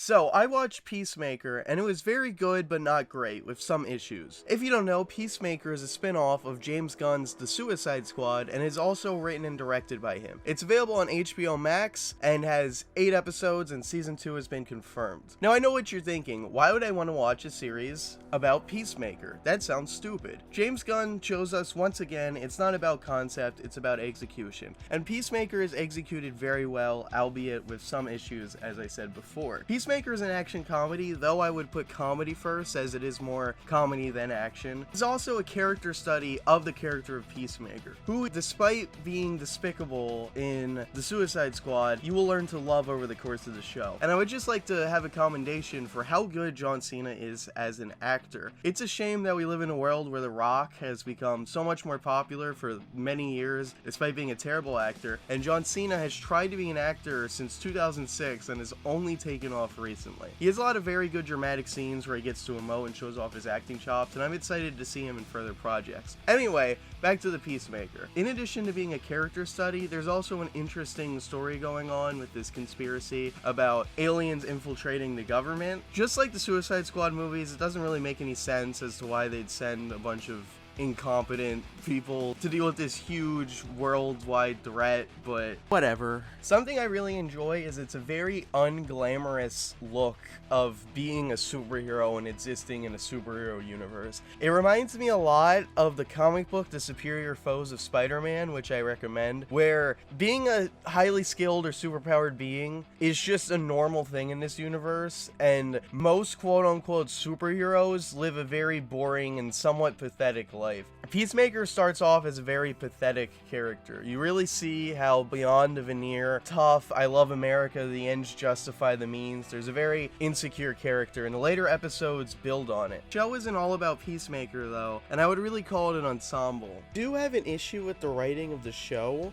So, I watched Peacemaker, and it was very good but not great, with some issues. If you don't know, Peacemaker is a spin-off of James Gunn's The Suicide Squad, and is also written and directed by him. It's available on HBO Max, and has 8 episodes, and Season 2 has been confirmed. Now, I know what you're thinking, why would I want to watch a series about Peacemaker? That sounds stupid. James Gunn shows us once again, it's not about concept, it's about execution. And Peacemaker is executed very well, albeit with some issues, as I said before. Peacemaker is an action comedy, though I would put comedy first, as it is more comedy than action. It's also a character study of the character of Peacemaker, who, despite being despicable in The Suicide Squad, you will learn to love over the course of the show. And I would just like to have a commendation for how good John Cena is as an actor. It's a shame that we live in a world where The Rock has become so much more popular for many years, despite being a terrible actor, and John Cena has tried to be an actor since 2006 and has only taken off recently. He has a lot of very good dramatic scenes where he gets to emote and shows off his acting chops, and I'm excited to see him in further projects. Anyway, back to the Peacemaker. In addition to being a character study, there's also an interesting story going on with this conspiracy about aliens infiltrating the government. Just like the Suicide Squad movies, it doesn't really make any sense as to why they'd send a bunch of incompetent people to deal with this huge worldwide threat, but whatever. Something I really enjoy is it's a very unglamorous look of being a superhero and existing in a superhero universe. It reminds me a lot of the comic book The Superior Foes of Spider-Man, which I recommend, where being a highly skilled or superpowered being is just a normal thing in this universe, and most quote-unquote superheroes live a very boring and somewhat pathetic life. Peacemaker starts off as a very pathetic character. You really see how beyond the veneer, tough, I love America, the ends justify the means. There's a very insecure character, and the later episodes build on it. The show isn't all about Peacemaker though, and I would really call it an ensemble. I do have an issue with the writing of the show.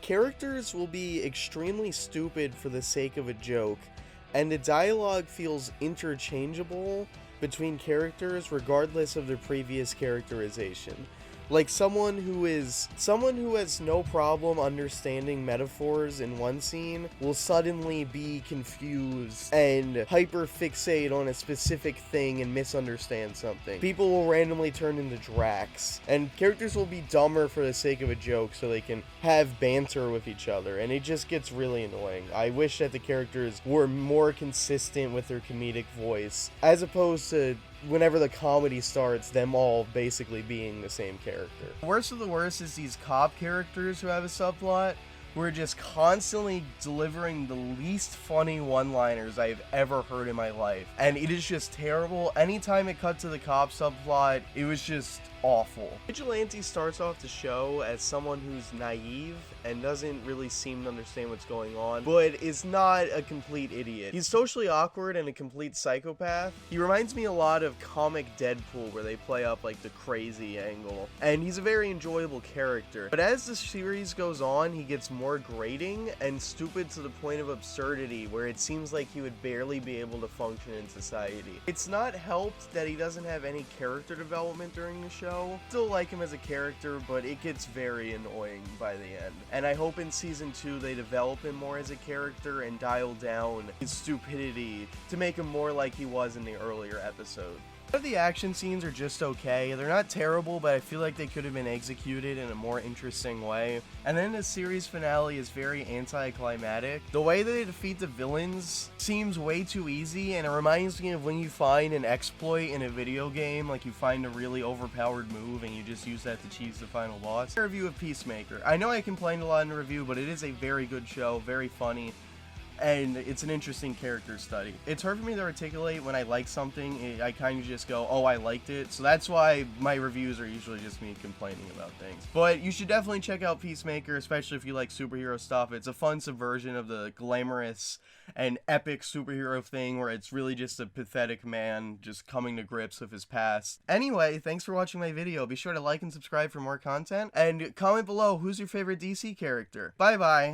Characters will be extremely stupid for the sake of a joke, and the dialogue feels interchangeable between characters regardless of their previous characterization. Like someone who has no problem understanding metaphors in one scene will suddenly be confused and hyper-fixate on a specific thing and misunderstand something. People will randomly turn into Drax, and characters will be dumber for the sake of a joke so they can have banter with each other, and it just gets really annoying. I wish that the characters were more consistent with their comedic voice, as opposed to whenever the comedy starts, them all basically being the same character. Worst of the worst is these cop characters who have a subplot who are just constantly delivering the least funny one-liners I've ever heard in my life. And it is just terrible. Anytime it cut to the cop subplot, it was just awful. Vigilante starts off the show as someone who's naive and doesn't really seem to understand what's going on, but is not a complete idiot. He's socially awkward and a complete psychopath. He reminds me a lot of comic Deadpool, where they play up like the crazy angle, and he's a very enjoyable character. But as the series goes on, he gets more grating and stupid to the point of absurdity, where it seems like he would barely be able to function in society. It's not helped that he doesn't have any character development during the show. Still like him as a character, but it gets very annoying by the end. And I hope in season 2 they develop him more as a character and dial down his stupidity to make him more like he was in the earlier episode. A lot of the action scenes are just okay. They're not terrible, but I feel like they could have been executed in a more interesting way. And then the series finale is very anti-climatic. The way that they defeat the villains seems way too easy, and it reminds me of when you find an exploit in a video game, like you find a really overpowered move and you just use that to cheese the final boss. A review of Peacemaker. I know I complained a lot in the review, but it is a very good show, very funny, and it's an interesting character study. It's hard for me to articulate when I like something. I kind of just go, oh, I liked it. So that's why my reviews are usually just me complaining about things. But you should definitely check out Peacemaker, especially if you like superhero stuff. It's a fun subversion of the glamorous and epic superhero thing, where it's really just a pathetic man just coming to grips with his past. Anyway, thanks for watching my video. Be sure to like and subscribe for more content, and comment below who's your favorite DC character. Bye bye.